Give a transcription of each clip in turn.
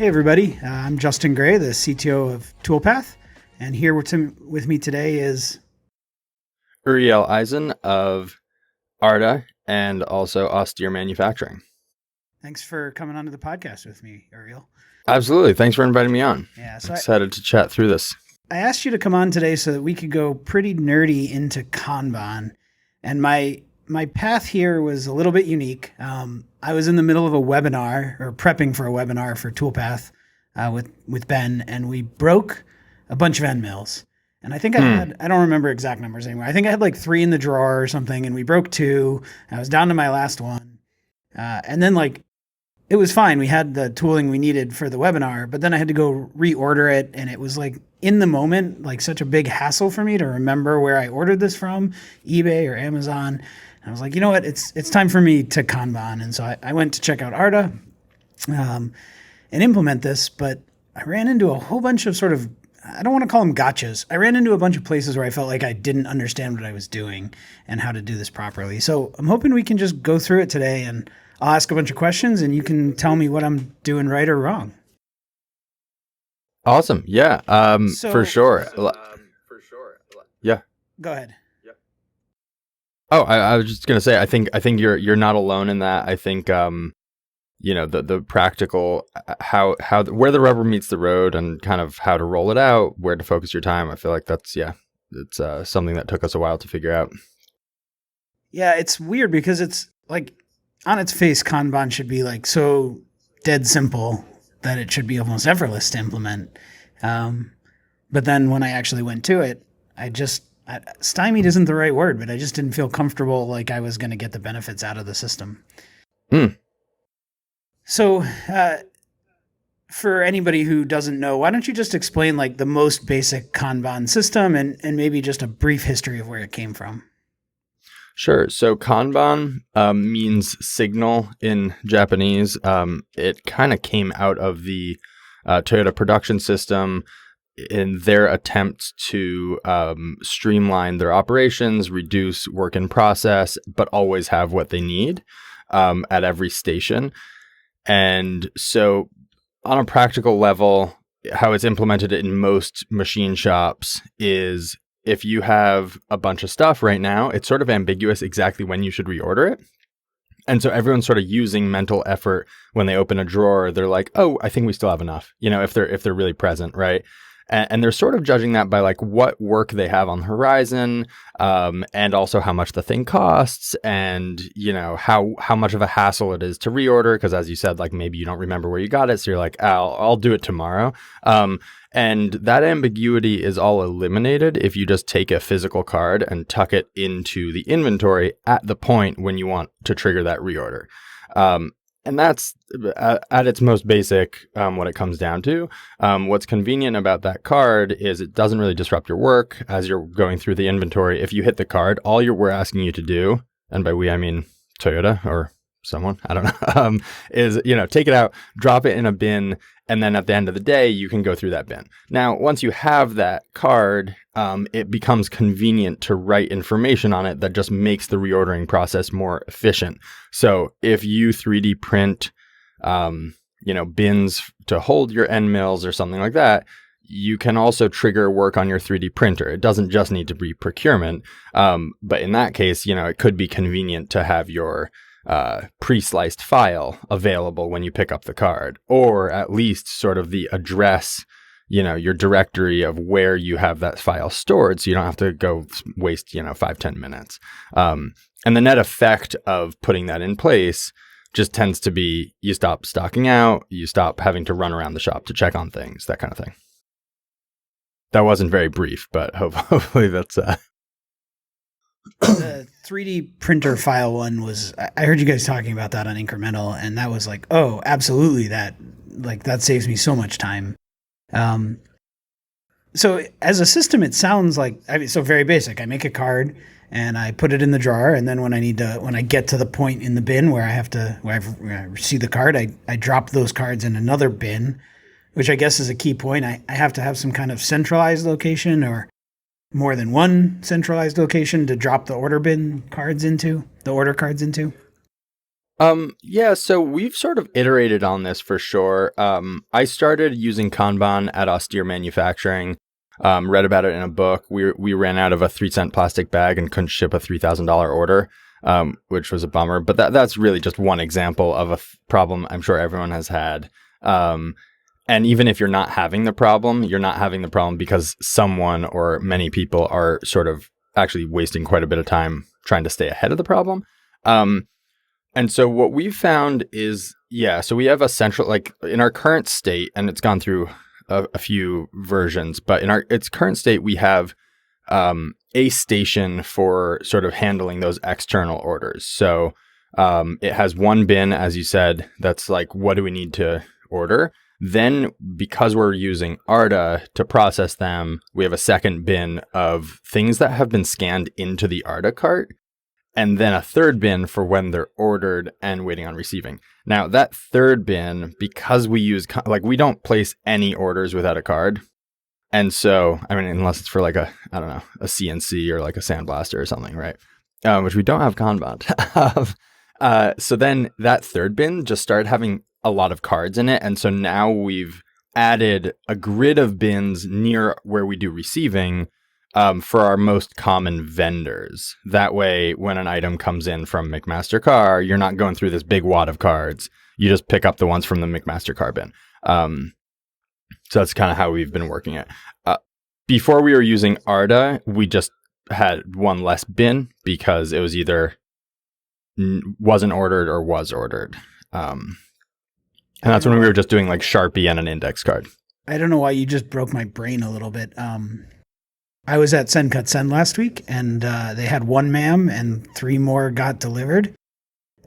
Hey everybody, I'm Justin Gray, the CTO of Toolpath, and here with me today is Uriel Eisen of Arda and also Austere Manufacturing. Thanks for coming onto the podcast with me, Uriel. Absolutely. Thanks for inviting me on. Yeah, so excited to chat through this. I asked you to come on today so that we could go pretty nerdy into Kanban, and my path here was a little bit unique. I was in the middle of a webinar, or prepping for a webinar for Toolpath with Ben, and we broke a bunch of end mills. And I think I don't remember exact numbers anymore. I think I had like 3 in the drawer or something, and we broke 2. I was down to my last one. And then it was fine. We had the tooling we needed for the webinar, but then I had to go reorder it. And it was like in the moment, like such a big hassle for me to remember where I ordered this from, eBay or Amazon. And I was like, you know what? It's time for me to Kanban. And so I went to check out Arda and implement this, but I ran into a whole bunch of sort of, I don't want to call them gotchas. I ran into a bunch of places where I felt like I didn't understand what I was doing and how to do this properly. So I'm hoping we can just go through it today, and I'll ask a bunch of questions and you can tell me what I'm doing right or wrong. Awesome. Yeah. For sure. Yeah. Go ahead. Oh, I was just going to say, I think you're not alone in that. I think, the practical, where the rubber meets the road and kind of how to roll it out, where to focus your time. I feel like it's something that took us a while to figure out. Yeah, it's weird because it's like on its face, Kanban should be like so dead simple that it should be almost effortless to implement. But then when I actually went to it, stymied isn't the right word, but I just didn't feel comfortable like I was going to get the benefits out of the system. So, for anybody who doesn't know, why don't you just explain like the most basic Kanban system and maybe just a brief history of where it came from? Sure. So Kanban means signal in Japanese. It kind of came out of the Toyota production system in their attempt to streamline their operations, reduce work in process, but always have what they need at every station. And so on a practical level, how it's implemented in most machine shops is if you have a bunch of stuff right now, it's sort of ambiguous exactly when you should reorder it. And so everyone's sort of using mental effort when they open a drawer. They're like, oh, I think we still have enough, if they're really present, right? And they're sort of judging that by like what work they have on the horizon, and also how much the thing costs, and how much of a hassle it is to reorder. Because as you said, like maybe you don't remember where you got it, so you're like, I'll do it tomorrow. And that ambiguity is all eliminated if you just take a physical card and tuck it into the inventory at the point when you want to trigger that reorder. And that's at its most basic what it comes down to. What's convenient about that card is it doesn't really disrupt your work as you're going through the inventory. If you hit the card, all we're asking you to do, and by we I mean Toyota or someone, I don't know, is take it out, drop it in a bin, and then at the end of the day, you can go through that bin. Now, once you have that card, it becomes convenient to write information on it that just makes the reordering process more efficient. So if you 3D print, bins to hold your end mills or something like that, you can also trigger work on your 3D printer. It doesn't just need to be procurement. But in that case, it could be convenient to have your pre-sliced file available when you pick up the card, or at least sort of the address, your directory of where you have that file stored, so you don't have to go waste 5-10 minutes. And the net effect of putting that in place just tends to be you stop stocking out, you stop having to run around the shop to check on things, that kind of thing. That wasn't very brief, but hopefully that's The 3D printer file one was, I heard you guys talking about that on Incremental, and that was like, oh, absolutely, that saves me so much time. So as a system, it sounds like, so very basic. I make a card and I put it in the drawer, and then when I get to the point in the bin where I see the card, I drop those cards in another bin, which I guess is a key point. I have to have some kind of centralized location or more than one centralized location to drop the order cards into. Yeah, so we've sort of iterated on this for sure. I started using Kanban at Austere Manufacturing. Read about it in a book. We ran out of a 3-cent plastic bag and couldn't ship a $3,000 order, which was a bummer. But that's really just one example of a problem I'm sure everyone has had. And even if you're not having the problem, you're not having the problem because someone or many people are sort of actually wasting quite a bit of time trying to stay ahead of the problem. And so what we've found is, so we have a central, like in our current state, and it's gone through a few versions, but in its current state, we have a station for sort of handling those external orders. So it has one bin, as you said, that's like, what do we need to order? Then, because we're using Arda to process them, we have a second bin of things that have been scanned into the Arda cart, and then a third bin for when they're ordered and waiting on receiving. Now, that third bin, because we use, we don't place any orders without a card. And so, I mean, unless it's for like a CNC or like a sandblaster or something, right? Which we don't have Kanban. So then that third bin just started having a lot of cards in it. And so now we've added a grid of bins near where we do receiving for our most common vendors. That way, when an item comes in from McMaster Car, you're not going through this big wad of cards. You just pick up the ones from the McMaster Car bin. So that's kind of how we've been working it. Before we were using Arda, we just had one less bin because it was either wasn't ordered or was ordered. And that's when we were just doing like Sharpie and an index card. I don't know why you just broke my brain a little bit. I was at Send Cut Send last week, and they had one ma'am and 3 more got delivered.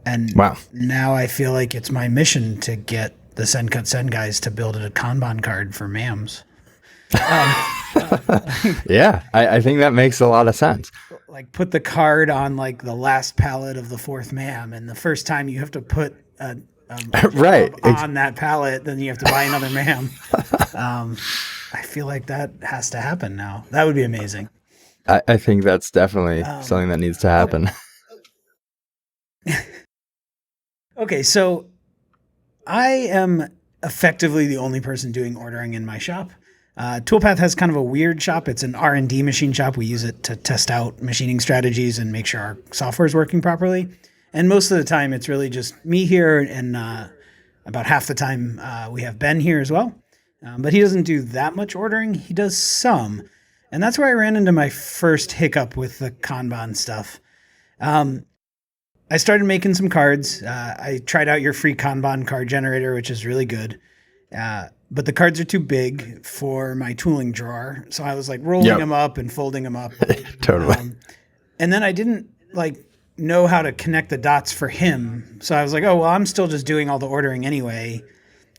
And wow. Now I feel like it's my mission to get the Send Cut Send guys to build a Kanban card for ma'ams. Yeah, I think that makes a lot of sense. Like put the card on like the last pallet of the 4th ma'am, and the first time you have to put right on that pallet, then you have to buy another ma'am. I feel like that has to happen now. That would be amazing. I think that's definitely something that needs to happen. Okay, so I am effectively the only person doing ordering in my shop. Toolpath has kind of a weird shop. It's an R&D machine shop. We use it to test out machining strategies and make sure our software is working properly. And most of the time, it's really just me here, and about half the time we have Ben here as well. But he doesn't do that much ordering. He does some. And that's where I ran into my first hiccup with the Kanban stuff. I started making some cards. I tried out your free Kanban card generator, which is really good. But the cards are too big for my tooling drawer. So I was like rolling them up and folding them up. Totally. And then I didn't know how to connect the dots for him. So I was like, oh, well, I'm still just doing all the ordering anyway.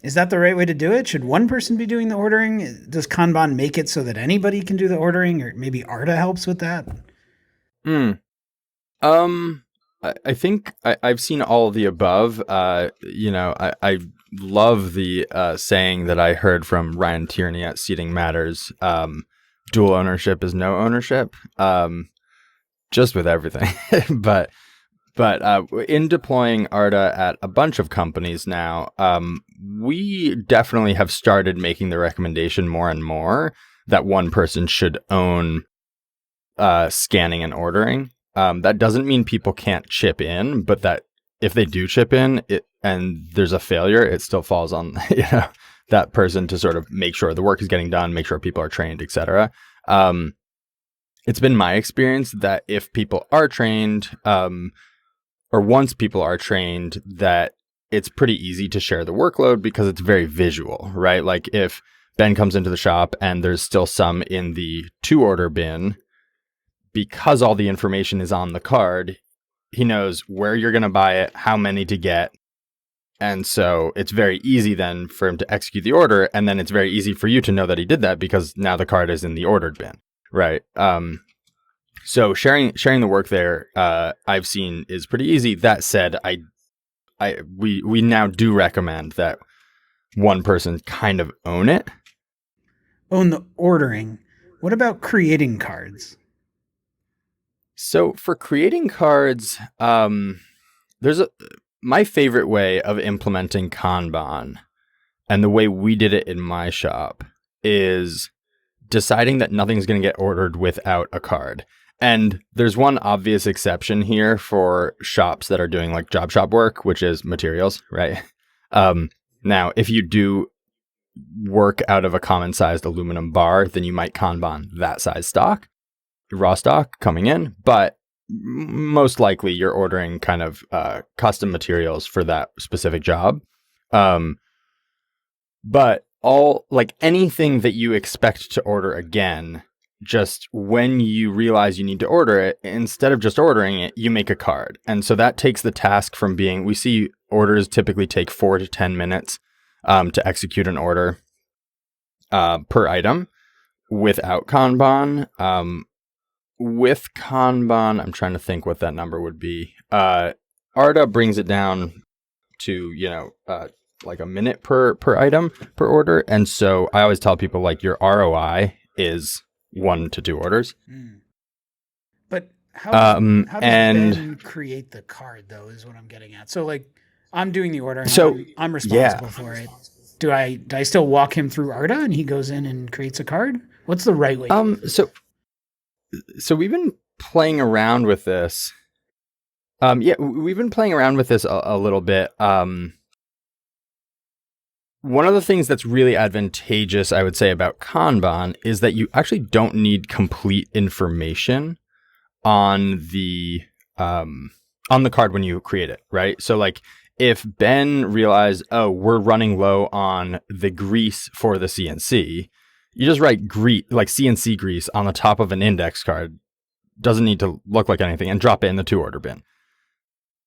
Is that the right way to do it? Should one person be doing the ordering? Does Kanban make it so that anybody can do the ordering? Or maybe Arda helps with that? I think I've seen all of the above. I love the saying that I heard from Ryan Tierney at Seating Matters. Dual ownership is no ownership. Just with everything. but in deploying Arda at a bunch of companies now, we definitely have started making the recommendation more and more that one person should own scanning and ordering. That doesn't mean people can't chip in, but that if they do chip in and there's a failure, it still falls on that person to sort of make sure the work is getting done, make sure people are trained, etc. It's been my experience that if people are trained, or once people are trained, that it's pretty easy to share the workload because it's very visual, right? Like if Ben comes into the shop and there's still some in the to order bin, because all the information is on the card, he knows where you're going to buy it, how many to get. And so it's very easy then for him to execute the order. And then it's very easy for you to know that he did that because now the card is in the ordered bin. Right. So sharing the work there, I've seen is pretty easy. That said, we now do recommend that one person kind of own it. Own the ordering. What about creating cards? So for creating cards, there's my favorite way of implementing Kanban, and the way we did it in my shop, is deciding that nothing's going to get ordered without a card. And there's one obvious exception here for shops that are doing like job shop work, which is materials, right? Now, if you do work out of a common sized aluminum bar, then you might Kanban that size stock, raw stock coming in, but most likely you're ordering kind of custom materials for that specific job. But all like anything that you expect to order again, just when you realize you need to order it, instead of just ordering it, you make a card. And so that takes the task from being, we see orders typically take 4 to 10 minutes to execute an order per item. Without Kanban, with Kanban, I'm trying to think what that number would be. Arda brings it down to, like a minute per item per order. And so I always tell people like your ROI is 1 to 2 orders. But how does Ben create the card though, is what I'm getting at. So like I'm doing the order and I'm responsible for it. Do I still walk him through Arda and he goes in and creates a card? What's the right way? So we've been playing around with this. We've been playing around with this a little bit. One of the things that's really advantageous, I would say, about Kanban is that you actually don't need complete information on the card when you create it, right? So like if Ben realized, oh, we're running low on the grease for the CNC, you just write like CNC grease on the top of an index card. Doesn't need to look like anything, and drop it in the to order bin.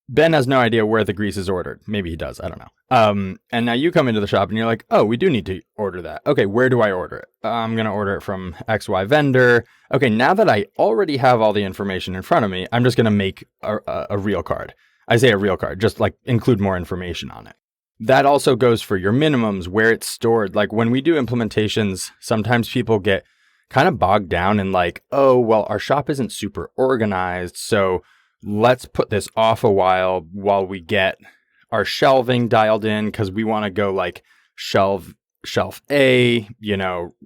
Ben has no idea where the grease is ordered. Maybe he does. I don't know. And now you come into the shop and you're like, oh, we do need to order that. Okay, where do I order it? I'm going to order it from XY vendor. Okay, now that I already have all the information in front of me, I'm just going to make a real card. I say a real card, just like include more information on it. That also goes for your minimums, where it's stored. Like when we do implementations, sometimes people get kind of bogged down in like, oh, well, our shop isn't super organized, so let's put this off a while we get our shelving dialed in, because we want to go like shelf A,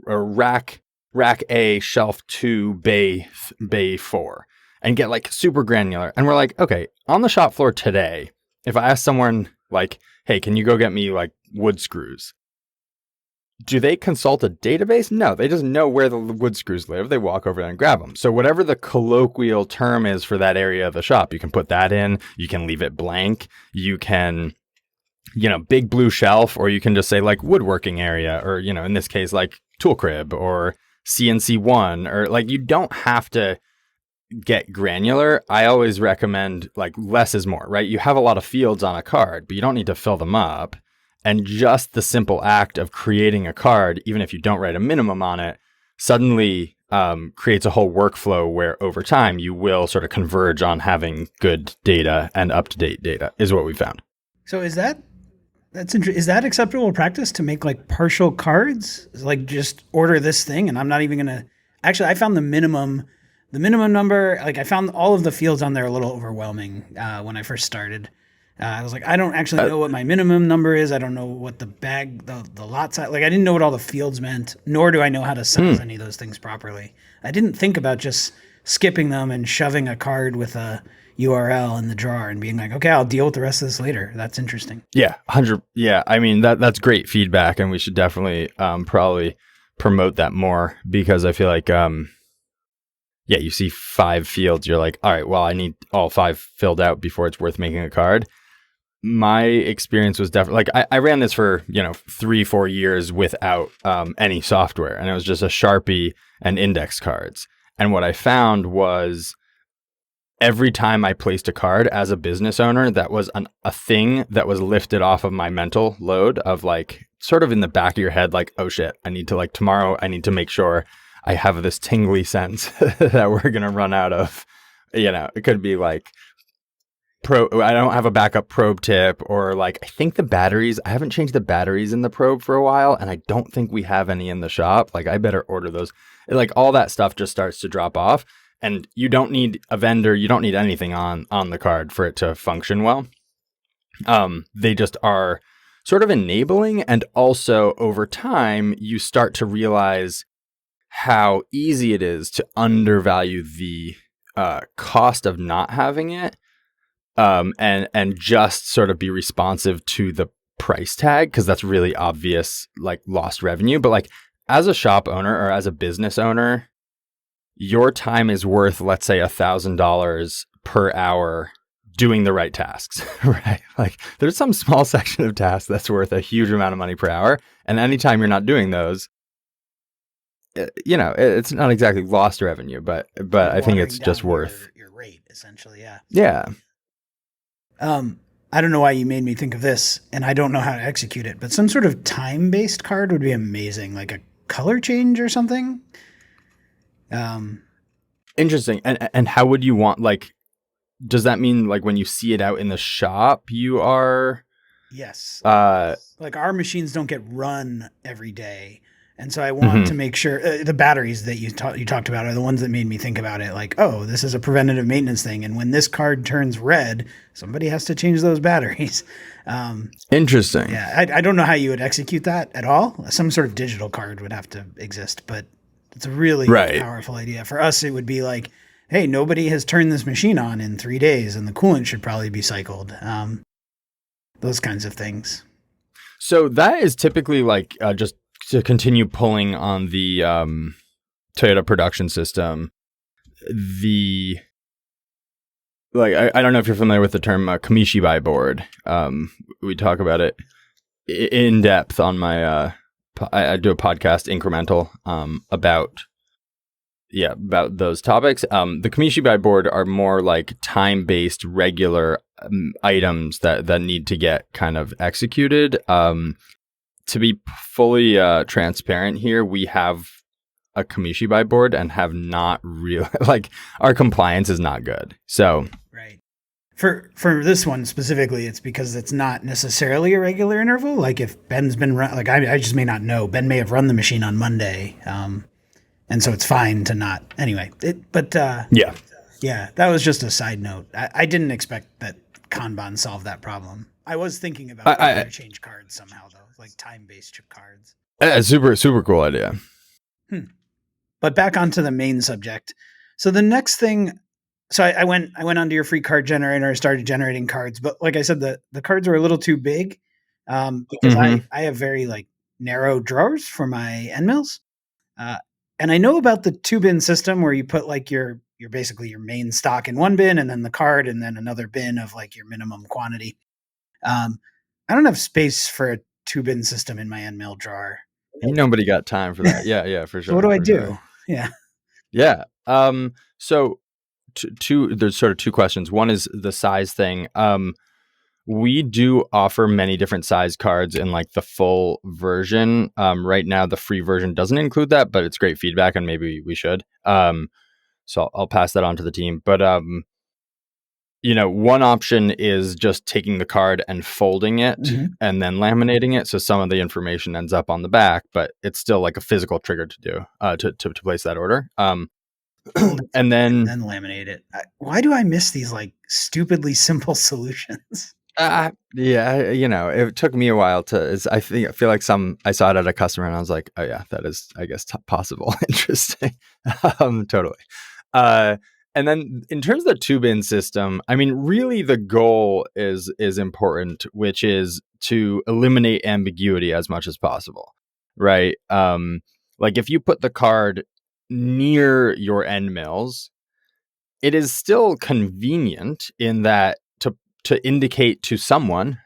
or rack A, shelf 2, bay 4, and get like super granular. And we're like, okay, on the shop floor today, if I ask someone like, hey, can you go get me like wood screws? Do they consult a database? No, they just know where the wood screws live. They walk over there and grab them. So whatever the colloquial term is for that area of the shop, you can put that in. You can leave it blank. You can, big blue shelf, or you can just say like woodworking area, or, in this case, like tool crib or CNC1, or like you don't have to get granular. I always recommend like less is more, right? You have a lot of fields on a card, but you don't need to fill them up. And just the simple act of creating a card, even if you don't write a minimum on it, suddenly creates a whole workflow where over time you will sort of converge on having good data and up-to-date data, is what we found. So is that acceptable practice to make like partial cards? Like just order this thing and I'm not even going to... Actually, I found the minimum number, like I found all of the fields on there a little overwhelming when I first started. I was like, I don't actually know what my minimum number is. I don't know what the lot size, like I didn't know what all the fields meant, nor do I know how to size any of those things properly. I didn't think about just skipping them and shoving a card with a URL in the drawer and being like, okay, I'll deal with the rest of this later. That's interesting. Yeah, 100. Yeah, I mean, that's great feedback, and we should definitely probably promote that more, because I feel like, you see 5 fields, you're like, all right, well, I need all 5 filled out before it's worth making a card. My experience was definitely like I ran this for 3-4 years without any software, and it was just a Sharpie and index cards. And what I found was every time I placed a card as a business owner, that was a thing that was lifted off of my mental load of like sort of in the back of your head, like, oh shit, I need to like tomorrow I need to make sure I have this tingly sense that we're gonna run out of. It could be like I don't have a backup probe tip, or like I think I haven't changed the batteries in the probe for a while, and I don't think we have any in the shop. Like I better order those. Like all that stuff just starts to drop off, and you don't need a vendor, you don't need anything on the card for it to function well. They just are sort of enabling, and also over time you start to realize how easy it is to undervalue the cost of not having it, and just sort of be responsive to the price tag, because that's really obvious, like lost revenue. But like as a shop owner or as a business owner, your time is worth, let's say, $1,000 per hour doing the right tasks, right? Like there's some small section of tasks that's worth a huge amount of money per hour. And anytime you're not doing those, it's not exactly lost revenue, but I think it's just worth your rate, essentially. Yeah. Yeah. I don't know why you made me think of this, and I don't know how to execute it, but some sort of time-based card would be amazing, like a color change or something. Interesting. And how would you want, like, does that mean like when you see it out in the shop, you are? Yes. Like our machines don't get run every day. And so I want to make sure the batteries that you talked about are the ones that made me think about it. Like, oh, this is a preventative maintenance thing. And when this card turns red, somebody has to change those batteries. Interesting. Yeah. I don't know how you would execute that at all. Some sort of digital card would have to exist, but it's a really powerful idea. For us, it would be like, hey, nobody has turned this machine on in 3 days and the coolant should probably be cycled. Those kinds of things. So that is typically like just to continue pulling on the Toyota production system. I don't know if you're familiar with the term Kamishibai board. We talk about it in depth on my, I do a podcast, Incremental, about those topics. The Kamishibai board are more like time-based, regular items that need to get kind of executed. To be fully transparent here, we have a Kamishibai board and have not really, like, our compliance is not good. So right. For this one specifically, it's because it's not necessarily a regular interval. Like if Ben's been run, like I just may not know. Ben may have run the machine on Monday. And so it's fine to not anyway. Yeah, that was just a side note. I didn't expect that Kanban solved that problem. I was thinking about how to change cards somehow though, like time-based chip cards. Super cool idea. But back onto the main subject. So the next thing, so I went onto your free card generator. I started generating cards, but like I said, the cards were a little too big because I have very like narrow drawers for my end mills. And I know about the 2-bin system where you put like your basically your main stock in one bin and then the card and then another bin of like your minimum quantity. I don't have space for a 2-bin system in my end mill drawer. Nobody got time for that. Yeah, for sure. So what do I do? Sure. Yeah. So there's sort of two questions. One is the size thing. We do offer many different size cards in like the full version. Right now, the free version doesn't include that, but it's great feedback and maybe we should. So I'll pass that on to the team. But, one option is just taking the card and folding it and then laminating it. So some of the information ends up on the back, but it's still like a physical trigger to do to place that order. And then laminate it. Why do I miss these like stupidly simple solutions? It took me a while I feel like I saw it at a customer and I was like, oh yeah, that is, I guess, possible. Interesting. Totally. And then in terms of the 2-bin system, I mean, really the goal is important, which is to eliminate ambiguity as much as possible. Right. Like if you put the card near your end mills, it is still convenient in that to indicate to someone,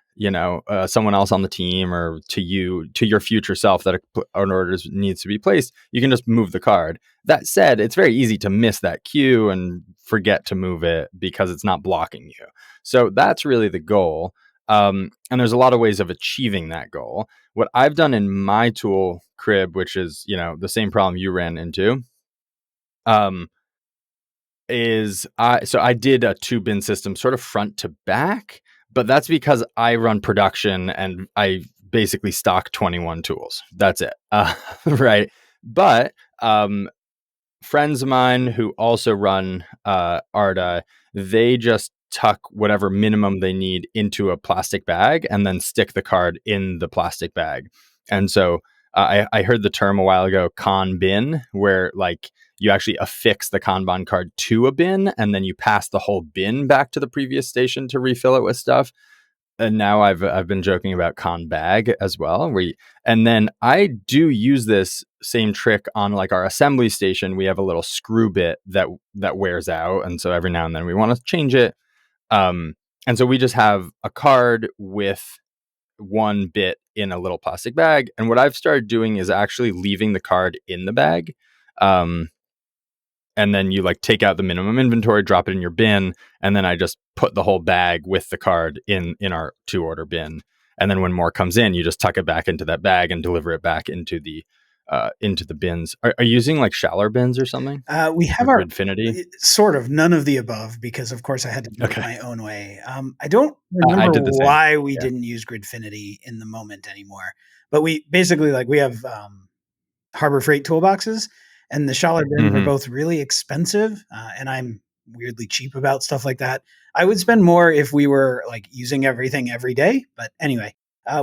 someone else on the team or to your future self that an order needs to be placed, you can just move the card. That said, it's very easy to miss that cue and forget to move it because it's not blocking you. So that's really the goal. And there's a lot of ways of achieving that goal. What I've done in my tool crib, which is, the same problem you ran into, I did a 2-bin system sort of front to back, but that's because I run production and I basically stock 21 tools. That's it. Right. But friends of mine who also run Arda, they just tuck whatever minimum they need into a plastic bag and then stick the card in the plastic bag. And so I heard the term a while ago, Kanban, where like you actually affix the Kanban card to a bin and then you pass the whole bin back to the previous station to refill it with stuff. And now I've been joking about con bag as well. And then I do use this same trick on like our assembly station. We have a little screw bit that wears out, and so every now and then we want to change it. And so we just have a card with one bit in a little plastic bag. And what I've started doing is actually leaving the card in the bag. And then you like take out the minimum inventory, drop it in your bin, and then I just put the whole bag with the card in our 2-order bin. And then when more comes in, you just tuck it back into that bag and deliver it back into the bins. Are you using like shallow bins or something? We have or our Gridfinity? sort of none of the above, because of course I had to do it my own way. I don't remember I did the same. why we didn't use Gridfinity in the moment anymore, but we basically we have Harbor Freight toolboxes, and the Schaller bins are both really expensive, and I'm weirdly cheap about stuff like that. I would spend more if we were like using everything every day, but anyway.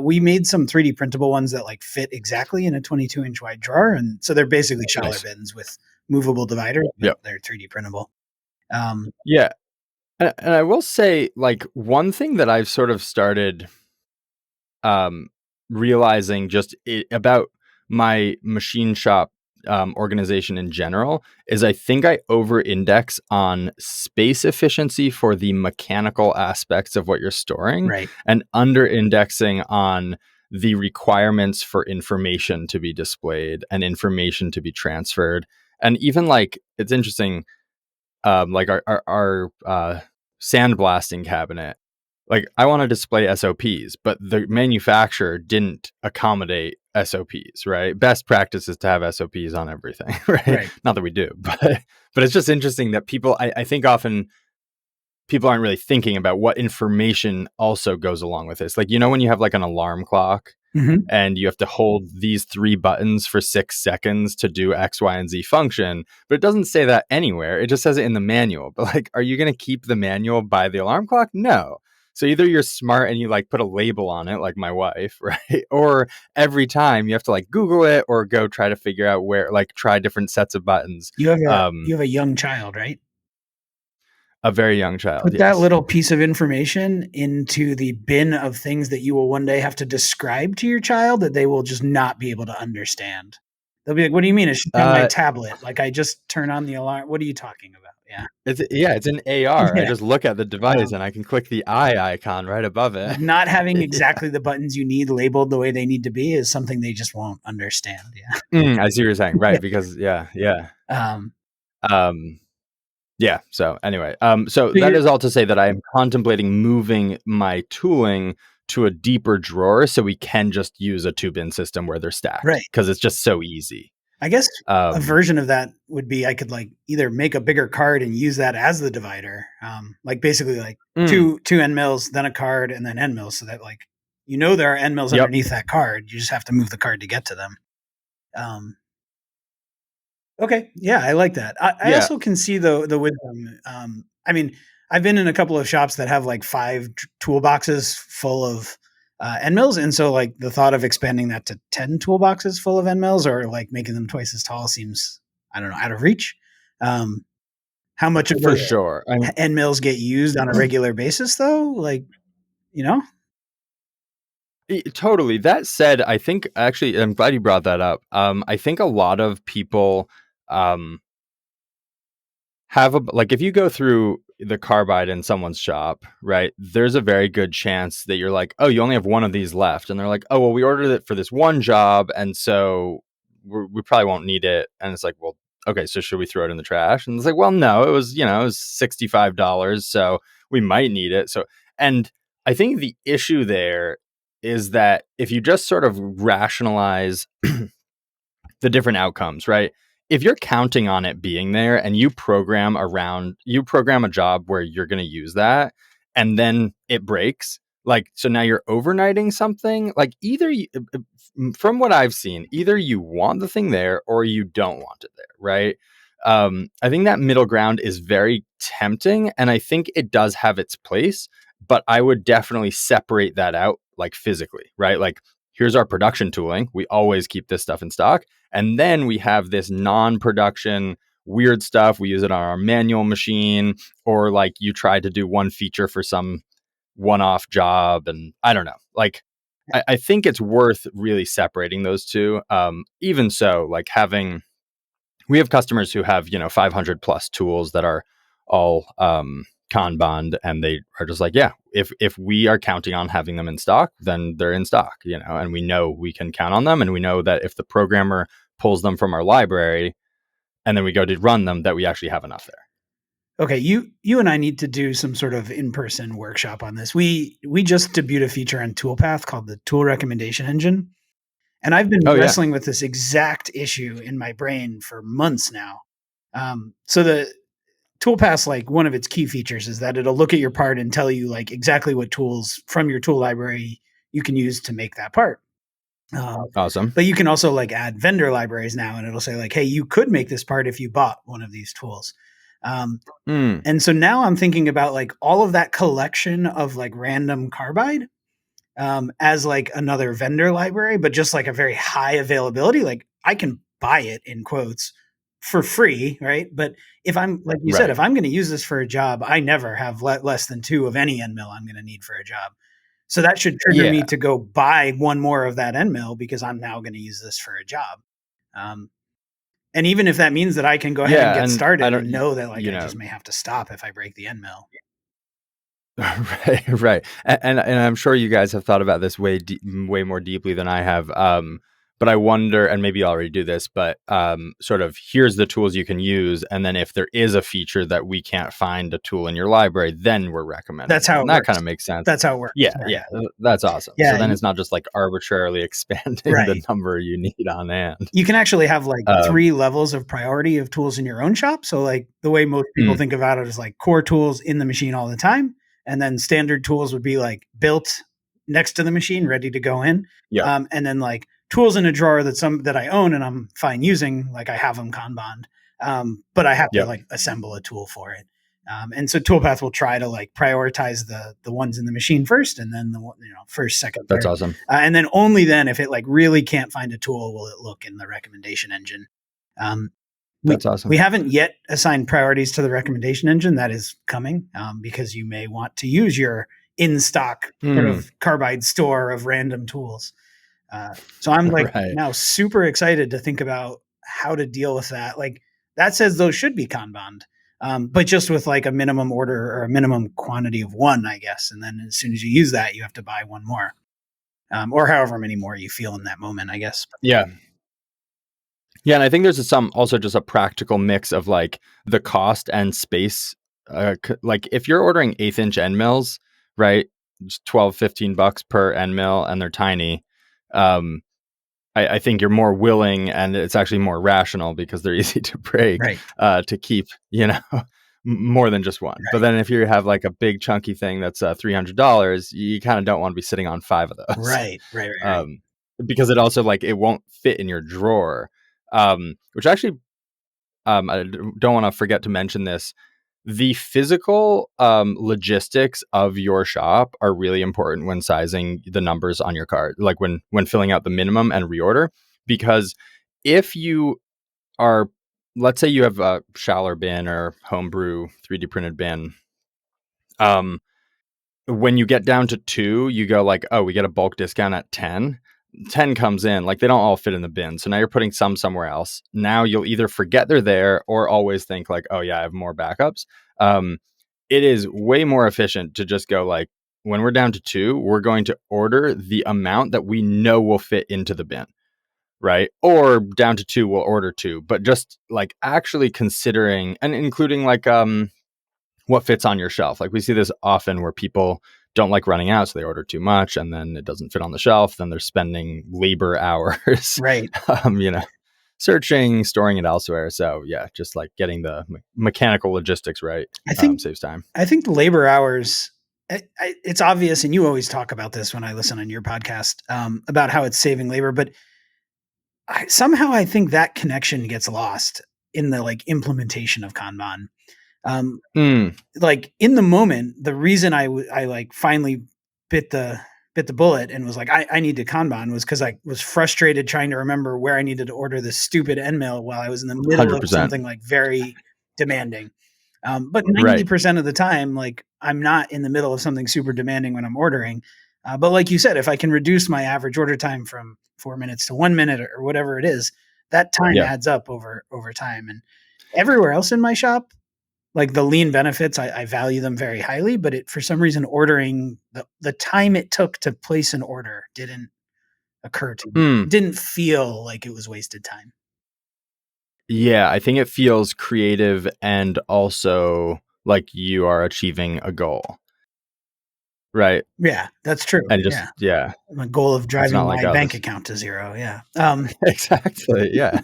We made some 3D printable ones that like fit exactly in a 22-inch wide drawer, and so they're basically Schaller bins with movable dividers. Yep. They're 3D printable. Yeah, and I will say, like, one thing that I've sort of started realizing just about my machine shop organization in general is I think I over-index on space efficiency for the mechanical aspects of what you're storing, Right. and under-indexing on the requirements for information to be displayed and information to be transferred. And even like, it's interesting, like our sandblasting cabinet, like I want to display SOPs, but the manufacturer didn't accommodate SOPs, right? Best practice is to have SOPs on everything, right? Not that we do, but it's just interesting that people, I think often people aren't really thinking about what information also goes along with this. Like, you know, when you have like an alarm clock and you have to hold these 3 buttons for 6 seconds to do X, Y, and Z function, but it doesn't say that anywhere. It just says it in the manual. But like, are you going to keep the manual by the alarm clock? No. So either you're smart and you like put a label on it, like my wife, right? Or every time you have to like Google it or go try to figure out where, like try different sets of buttons. You have a young child, right? A very young child. Put yes. that little piece of information into the bin of things that you will one day have to describe to your child that they will just not be able to understand. They'll be like, "What do you mean? It's on my tablet. Like I just turn on the alarm. What are you talking about?" Yeah. It's an AR. I just look at the device and I can click the eye icon right above it. Like not having exactly the buttons you need labeled the way they need to be is something they just won't understand. Yeah. I see what you're saying. Right. Because yeah. Yeah. So anyway, so that is all to say that I am contemplating moving my tooling to a deeper drawer so we can just use a 2-bin system where they're stacked. Right. Because it's just so easy. I guess a version of that would be I could like either make a bigger card and use that as the divider. Like basically like two end mills, then a card, and then end mills, so that like there are end mills underneath that card. You just have to move the card to get to them. Okay. Yeah, I like that. I also can see the wisdom. I mean, I've been in a couple of shops that have like 5 toolboxes full of end mills, and so like the thought of expanding that to 10 toolboxes full of end mills or like making them twice as tall seems, I don't know, out of reach. How much of sure end mills get used on a regular basis though? Like, Totally. That said, I think actually, I'm glad you brought that up. I think a lot of people have like if you go through the carbide in someone's shop, right, there's a very good chance that you're like, oh, you only have one of these left, and they're like, oh, well, we ordered it for this one job, and so we probably won't need it. And it's like, well, okay, so should we throw it in the trash? And it's like, well, no, it was $65, so we might need it. So, and I think the issue there is that if you just sort of rationalize the different outcomes, right? If you're counting on it being there and you program a job where you're going to use that and then it breaks, like, so now you're overnighting something, like from what I've seen, either you want the thing there or you don't want it there, right? I think that middle ground is very tempting, and I think it does have its place, but I would definitely separate that out, like physically, right? Like, here's our production tooling. We always keep this stuff in stock. And then we have this non-production weird stuff. We use it on our manual machine, or like you try to do one feature for some one-off job. And I don't know, like, I think it's worth really separating those two. Even so, like we have customers who have, 500 plus tools that are all Kanban, and they are just like, yeah, if we are counting on having them in stock, then they're in stock, and we know we can count on them. And we know that if the programmer pulls them from our library and then we go to run them, that we actually have enough there. Okay, you and I need to do some sort of in-person workshop on this. We just debuted a feature on Toolpath called the Tool Recommendation Engine. And I've been wrestling with this exact issue in my brain for months now. So the Toolpath, like one of its key features is that it'll look at your part and tell you like exactly what tools from your tool library you can use to make that part. Awesome. But you can also like add vendor libraries now, and it'll say like, hey, you could make this part if you bought one of these tools. And so now I'm thinking about like all of that collection of like random carbide as like another vendor library, but just like a very high availability. Like I can buy it in quotes for free, right? But if I'm, like you said, if I'm going to use this for a job, I never have less than 2 of any end mill I'm going to need for a job. So that should trigger me to go buy one more of that end mill because I'm now going to use this for a job. And even if that means that I can go ahead and get started and know that like I just may have to stop if I break the end mill. Right. And I'm sure you guys have thought about this way more deeply than I have. But I wonder, and maybe you already do this, but sort of here's the tools you can use. And then if there is a feature that we can't find a tool in your library, then we're recommending. That's how it works. That kind of makes sense. That's how it works. Yeah. That's awesome. So then it's not just like arbitrarily expanding the number you need on hand. You can actually have like 3 levels of priority of tools in your own shop. So like the way most people think about it is like core tools in the machine all the time. And then standard tools would be like built next to the machine, ready to go in. And then like tools in a drawer that I own and I'm fine using, like I have them Kanban, but I have to like assemble a tool for it. And so Toolpath will try to like prioritize the ones in the machine first, and then the first, second, third. That's awesome. And then only then, if it like really can't find a tool, will it look in the recommendation engine. That's awesome. We haven't yet assigned priorities to the recommendation engine. That is coming because you may want to use your in-stock sort of carbide store of random tools. So I'm like now super excited to think about how to deal with that. Like that says those should be Kanban, but just with like a minimum order or a minimum quantity of 1, I guess. And then as soon as you use that, you have to buy 1 more, or however many more you feel in that moment, I guess. Yeah. And I think there's also just a practical mix of like the cost and space. Like if you're ordering 1/8-inch end mills, right, just $12-15 per end mill, and they're tiny. I think you're more willing, and it's actually more rational because they're easy to break, to keep, more than just one. But then if you have like a big chunky thing that's $300, you kind of don't want to be sitting on 5 of those. Right. Because it also like it won't fit in your drawer. Which actually, I don't want to forget to mention this. The physical logistics of your shop are really important when sizing the numbers on your card, like when filling out the minimum and reorder. Because if you are, let's say you have a Schaller bin or homebrew 3D printed bin, when you get down to 2, you go like, oh, we get a bulk discount at 10 comes in, like they don't all fit in the bin. So now you're putting some somewhere else. Now you'll either forget they're there or always think like, oh yeah, I have more backups. It is way more efficient to just go like, when we're down to 2, we're going to order the amount that we know will fit into the bin, right? Or down to 2, we'll order 2, but just like actually considering and including like what fits on your shelf. Like we see this often where people don't like running out, so they order too much and then it doesn't fit on the shelf. Then they're spending labor hours, searching, storing it elsewhere. So yeah, just like getting the mechanical logistics right, I think saves time. I think the labor hours, it's obvious, and you always talk about this when I listen on your podcast about how it's saving labor, but somehow I think that connection gets lost in the like implementation of Kanban. Mm, Like in the moment, the reason I like finally bit the bullet and was like, I need to Kanban was because I was frustrated trying to remember where I needed to order this stupid end mill while I was in the middle of 100%. something like very demanding. But Right. 90% of the time, like I'm not in the middle of something super demanding when I'm ordering. But like you said, if I can reduce my average order time from 4 minutes to 1 minute or whatever it is, that time Yeah. adds up over time. And everywhere else in my shop, like the lean benefits, I value them very highly, but it for some reason ordering the time it took to place an order didn't occur to me. It Mm, didn't feel like it was wasted time. yeah, I think it feels creative and also like you are achieving a goal. Right. Yeah, that's true. And just, Yeah. yeah, My goal of it's driving not like, my oh, bank this. account to zero. Yeah. Exactly. Yeah.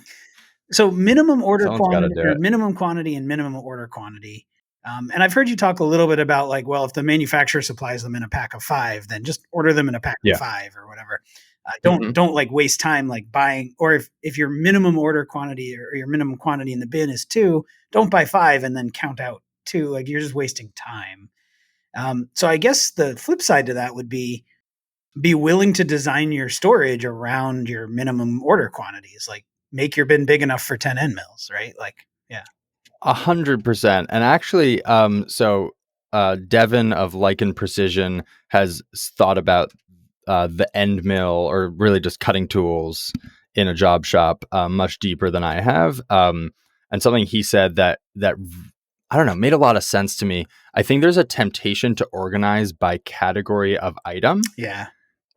So minimum order Someone's got to quantity do or it. minimum quantity and minimum order quantity. And I've heard you talk a little bit about like, well, if the manufacturer supplies them in a pack of 5, then just order them in a pack of Yeah. 5 or whatever. Hmm. Don't like waste time like buying, or if your minimum order quantity or your minimum quantity in the bin is 2, don't buy 5 and then count out 2. Like you're just wasting time. So I guess the flip side to that would be willing to design your storage around your minimum order quantities. Like make your bin big enough for 10 end mills, right? Like, yeah. 100%. And actually, Devin of Lichen Precision has thought about the end mill or really just cutting tools in a job shop much deeper than I have. And something he said that I don't know made a lot of sense to me. I think there's a temptation to organize by category of item, Yeah.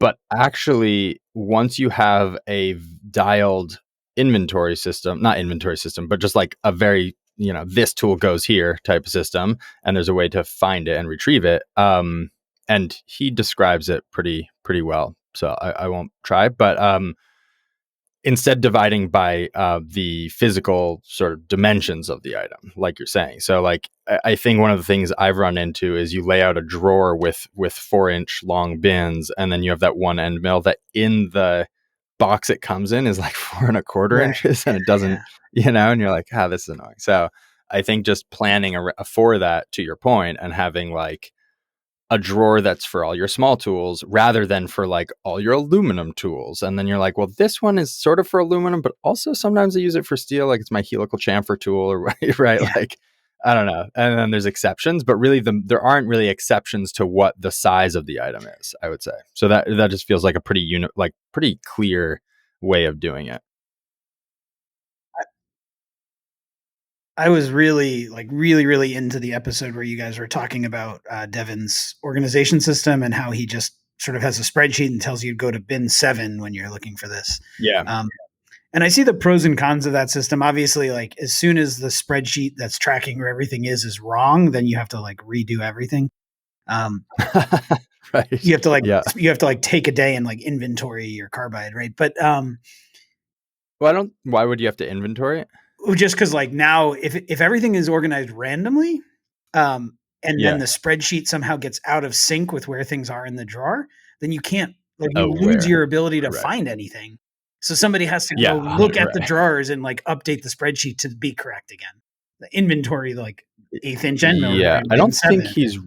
but actually, once you have a dialed inventory system, not inventory system, but just like a very, this tool goes here type of system, and there's a way to find it and retrieve it. And he describes it pretty well. So I won't try, but instead dividing by the physical sort of dimensions of the item, like you're saying. So like I think one of the things I've run into is you lay out a drawer with 4-inch long bins, and then you have that one end mill that in the box it comes in is like 4.25 Right. inches, and it Yeah. doesn't, and you're like, this is annoying. So I think just planning for that, to your point, and having like a drawer that's for all your small tools rather than for like all your aluminum tools. And then you're like, well, this one is sort of for aluminum, but also sometimes I use it for steel, like it's my helical chamfer tool or right. Yeah. Like, I don't know. And then there's exceptions, but really there aren't really exceptions to what the size of the item is, I would say. So that just feels like a pretty clear way of doing it. I was really into the episode where you guys were talking about Devin's organization system and how he just sort of has a spreadsheet and tells you to go to bin 7 when you're looking for this. Yeah. And I see the pros and cons of that system. Obviously, like as soon as the spreadsheet that's tracking where everything is wrong, then you have to like redo everything. Right. You have to Yeah. take a day and like inventory your carbide, right? But Why would you have to inventory it? just because like now if everything is organized randomly, and then Yeah. the spreadsheet somehow gets out of sync with where things are in the drawer, then you can't like you Oh, lose where? your ability to Right. find anything. So somebody has to go Yeah. look at the Right. drawers and like update the spreadsheet to be correct again. The inventory, like 1/8 inch end mills are Yeah. in I bin don't think 7. he's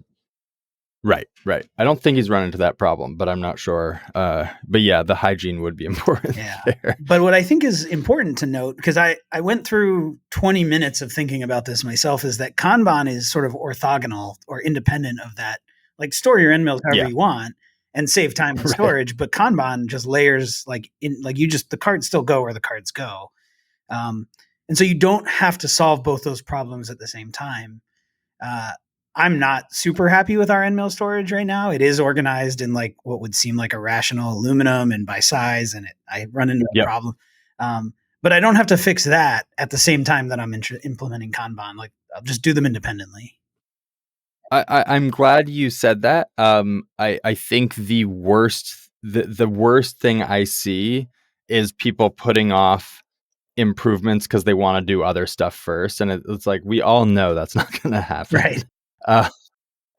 right. Right. I don't think he's run into that problem, but I'm not sure. But yeah, the hygiene would be important Yeah. there. But what I think is important to note, because I went through 20 minutes of thinking about this myself, is that Kanban is sort of orthogonal or independent of that. Like store your end mills however Yeah. you want and save time with Right. storage, but Kanban just layers like in like the cards still go where the cards go. And so you don't have to solve both those problems at the same time. Uh, I'm not super happy with our end mill storage right now. It is organized in like what would seem like a rational aluminum and by size, and I run into a Yep. problem. But I don't have to fix that at the same time that I'm implementing Kanban. Like I'll just do them independently. I'm glad you said that. I think the worst thing I see is people putting off improvements because they want to do other stuff first, and it's like we all know that's not going to happen. Right.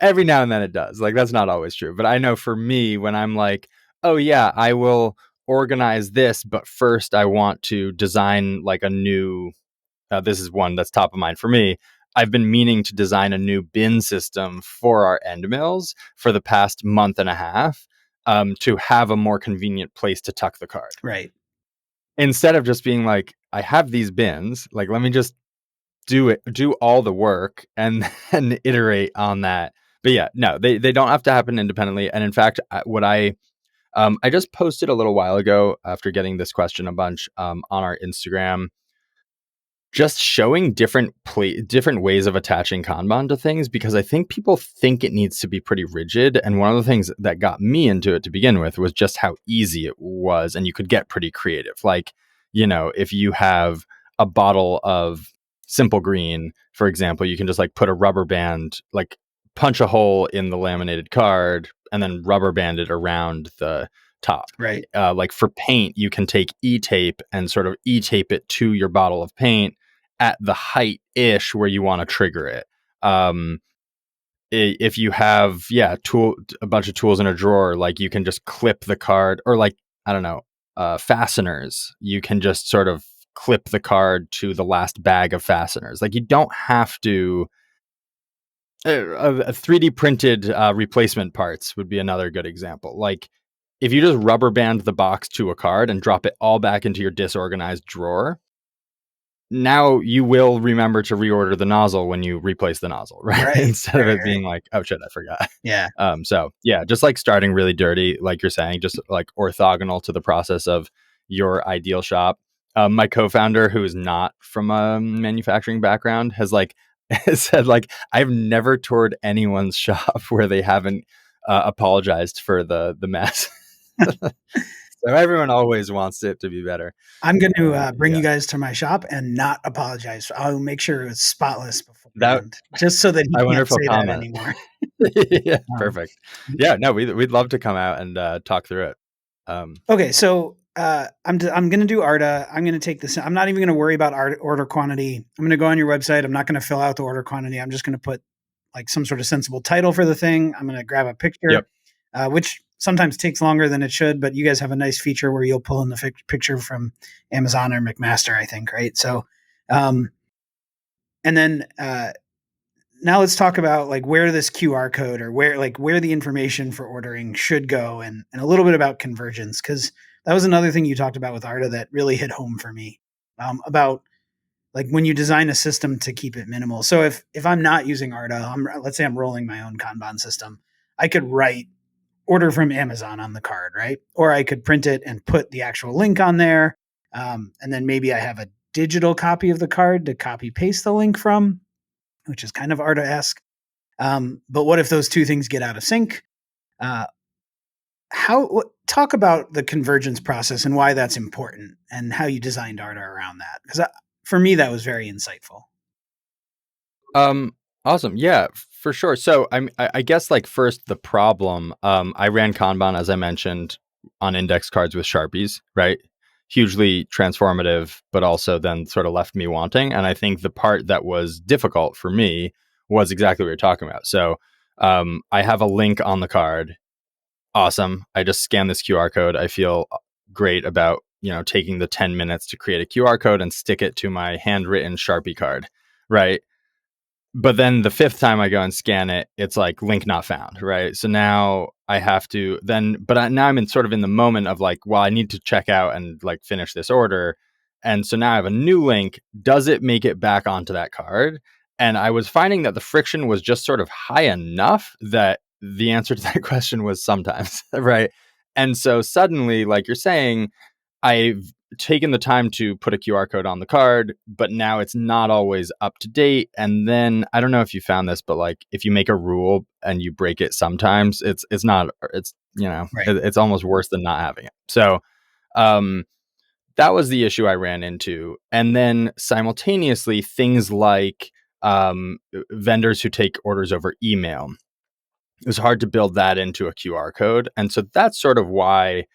Every now and then it does. Like that's not always true, but I know for me when I'm like, oh yeah, I will organize this, but first I want to design like a new this is one that's top of mind for me. I've been meaning to design a new bin system for our end mills for the past month and a half, to have a more convenient place to tuck the card. Right. Instead of just being like, I have these bins, like, let me just do all the work and then iterate on that. But yeah, no, they don't have to happen independently. And in fact, I just posted a little while ago after getting this question a bunch, on our Instagram, just showing different ways of attaching Kanban to things, because I think people think it needs to be pretty rigid. And one of the things that got me into it to begin with was just how easy it was, and you could get pretty creative. Like, if you have a bottle of Simple Green, for example, you can just like put a rubber band, like punch a hole in the laminated card and then rubber band it around the top. Right. Like for paint, you can take e-tape and sort of e-tape it to your bottle of paint at the height-ish where you want to trigger it. If you have, a bunch of tools in a drawer, like you can just clip the card, or like, I don't know, fasteners. You can just sort of clip the card to the last bag of fasteners. Like, you don't have to. A 3D printed replacement parts would be another good example. Like, if you just rubber band the box to a card and drop it all back into your disorganized drawer, now you will remember to reorder the nozzle when you replace the nozzle, right? Instead of it being like, oh shit, I forgot. Yeah. So yeah, just like starting really dirty, like you're saying, just like orthogonal to the process of your ideal shop. My co-founder, who is not from a manufacturing background, has said, like, I've never toured anyone's shop where they haven't apologized for the mess. So everyone always wants it to be better. I'm going to bring you guys to my shop and not apologize. I'll make sure it's spotless beforehand, just so that he can't say that anymore. Yeah, perfect. Yeah, no, we'd love to come out and talk through it. Okay, so I'm going to do Arda. I'm going to take this. I'm not even going to worry about order quantity. I'm going to go on your website. I'm not going to fill out the order quantity. I'm just going to put like some sort of sensible title for the thing. I'm going to grab a picture, which sometimes takes longer than it should, but you guys have a nice feature where you'll pull in the picture from Amazon or McMaster, I think, right? So, and then now let's talk about like where this QR code or where the information for ordering should go, and a little bit about convergence, because that was another thing you talked about with Arda that really hit home for me, about like when you design a system to keep it minimal. So if I'm not using Arda, let's say I'm rolling my own Kanban system, I could write order from Amazon on the card, right? Or I could print it and put the actual link on there. And then maybe I have a digital copy of the card to copy paste the link from, which is kind of Arda-esque. But what if those two things get out of sync? Talk about the convergence process and why that's important and how you designed Arda around that. Because for me, that was very insightful. Awesome. Yeah, for sure. So I guess like first the problem, I ran Kanban, as I mentioned, on index cards with Sharpies, right? Hugely transformative, but also then sort of left me wanting. And I think the part that was difficult for me was exactly what you're talking about. So I have a link on the card. Awesome. I just scan this QR code. I feel great about, taking the 10 minutes to create a QR code and stick it to my handwritten Sharpie card, right? But then the fifth time I go and scan it, it's like link not found, right? So now I have to now I'm sort of in the moment of like, well, I need to check out and like finish this order. And so now I have a new link. Does it make it back onto that card? And I was finding that the friction was just sort of high enough that the answer to that question was sometimes, right? And so suddenly, like you're saying, I've taken the time to put a QR code on the card, but now it's not always up to date. And then I don't know if you found this, but like if you make a rule and you break it sometimes, it's almost worse than not having it. So that was the issue I ran into. And then simultaneously, things like vendors who take orders over email. It was hard to build that into a QR code. And so that's sort of why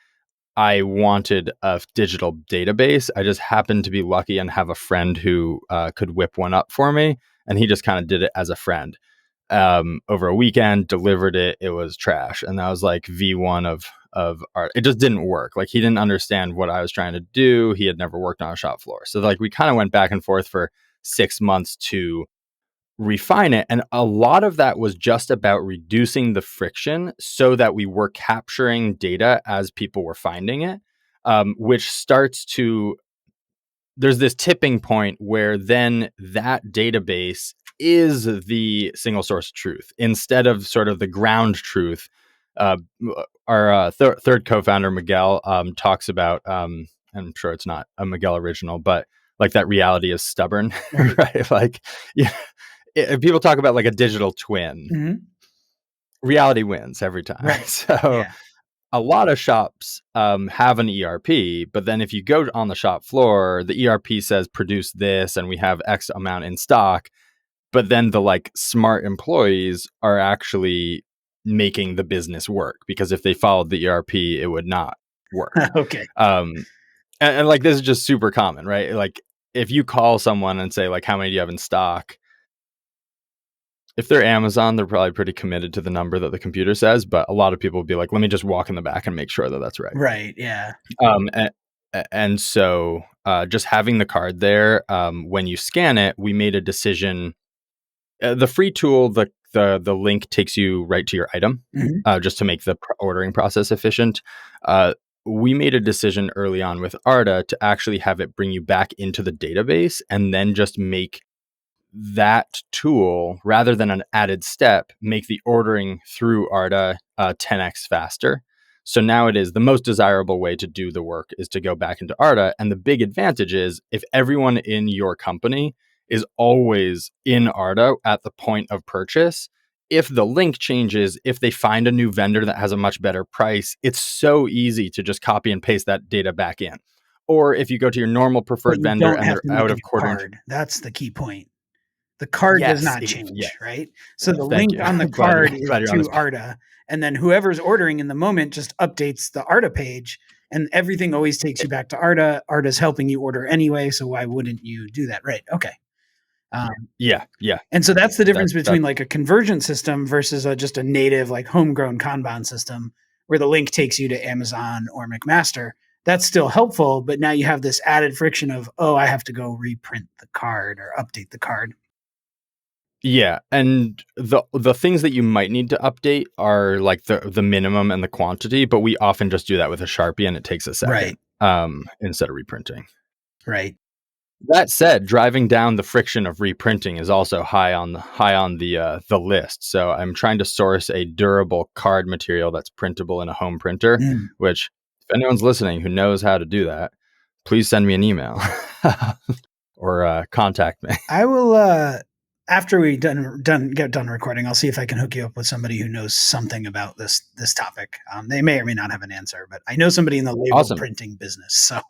I wanted a digital database. I just happened to be lucky and have a friend who could whip one up for me. And he just kind of did it as a friend. Over a weekend, delivered it. It was trash. And that was like V1 of art. It just didn't work. Like, he didn't understand what I was trying to do. He had never worked on a shop floor. So like we kind of went back and forth for 6 months to refine it. And a lot of that was just about reducing the friction so that we were capturing data as people were finding it, which starts to, there's this tipping point where then that database is the single source of truth instead of sort of the ground truth. Our third co-founder, Miguel, talks about, I'm sure it's not a Miguel original, but like that reality is stubborn, right? Like, yeah, people talk about like a digital twin. Mm-hmm. Reality wins every time. Right. So Yeah. a lot of shops have an ERP, but then if you go on the shop floor, the ERP says produce this and we have X amount in stock. But then the like smart employees are actually making the business work, because if they followed the ERP, it would not work. Okay. And like this is just super common, right? Like if you call someone and say like, how many do you have in stock? If they're Amazon, they're probably pretty committed to the number that the computer says, but a lot of people will be like, let me just walk in the back and make sure that that's right. Right. Yeah. And so just having the card there, when you scan it, we made a decision. The free tool, the link takes you right to your item, just to make the ordering process efficient. We made a decision early on with Arda to actually have it bring you back into the database and then just make that tool, rather than an added step, make the ordering through Arda 10x faster. So now it is the most desirable way to do the work is to go back into Arda. And the big advantage is if everyone in your company is always in Arda at the point of purchase, if the link changes, if they find a new vendor that has a much better price, it's so easy to just copy and paste that data back in. Or if you go to your normal preferred vendor and they're out of quarter. That's the key point. The card does not change, right? So the link on the card is to Arda, and then whoever's ordering in the moment just updates the Arda page, and everything always takes you back to Arda. Arda's helping you order anyway, so why wouldn't you do that? Right. Okay. Yeah. And so that's the difference between like a convergent system versus just a native like homegrown Kanban system where the link takes you to Amazon or McMaster. That's still helpful, but now you have this added friction of, oh, I have to go reprint the card or update the card. Yeah, and the things that you might need to update are like the minimum and the quantity, but we often just do that with a Sharpie and it takes a second, instead of reprinting. Right. That said, driving down the friction of reprinting is also high on the list. So I'm trying to source a durable card material that's printable in a home printer, which if anyone's listening who knows how to do that, please send me an email or contact me. I will after we get done recording, I'll see if I can hook you up with somebody who knows something about this topic. They may or may not have an answer, but I know somebody in the label printing business. So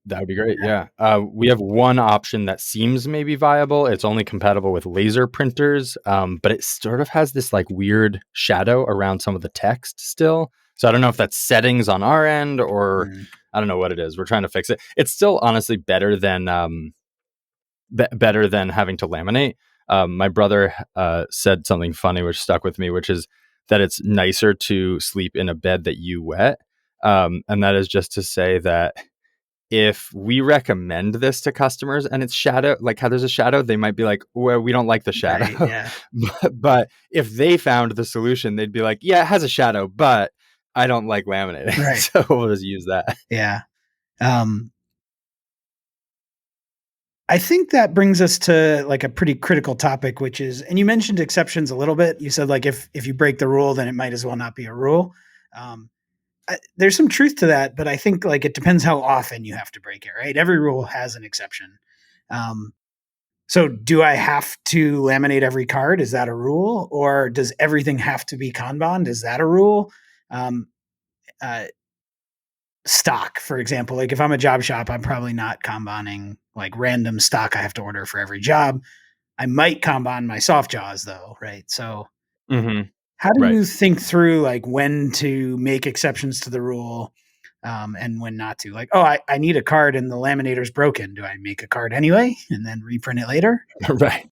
that would be great. Yeah. We have one option that seems maybe viable. It's only compatible with laser printers, but it sort of has this like weird shadow around some of the text still. So I don't know if that's settings on our end or I don't know what it is. We're trying to fix it. It's still honestly better than having to laminate. My brother said something funny which stuck with me, which is that it's nicer to sleep in a bed that you wet. And that is just to say that if we recommend this to customers and it's shadow, like how there's a shadow, they might be like, well, we don't like the shadow. Right, yeah. but if they found the solution, they'd be like, yeah, it has a shadow, but I don't like laminating. Right. So we'll just use that. Yeah. I think that brings us to like a pretty critical topic, which is, and you mentioned exceptions a little bit. You said like, if you break the rule, then it might as well not be a rule. There's some truth to that, but I think like it depends how often you have to break it, right? Every rule has an exception. So do I have to laminate every card? Is that a rule? Or does everything have to be Kanban? Is that a rule? Stock, for example, like if I'm a job shop, I'm probably not Kanbaning like random stock I have to order for every job. I might Kanban my soft jaws though, right? So how do you think through like when to make exceptions to the rule and when not to? Like, oh, I need a card and the laminator's broken. Do I make a card anyway and then reprint it later? Right.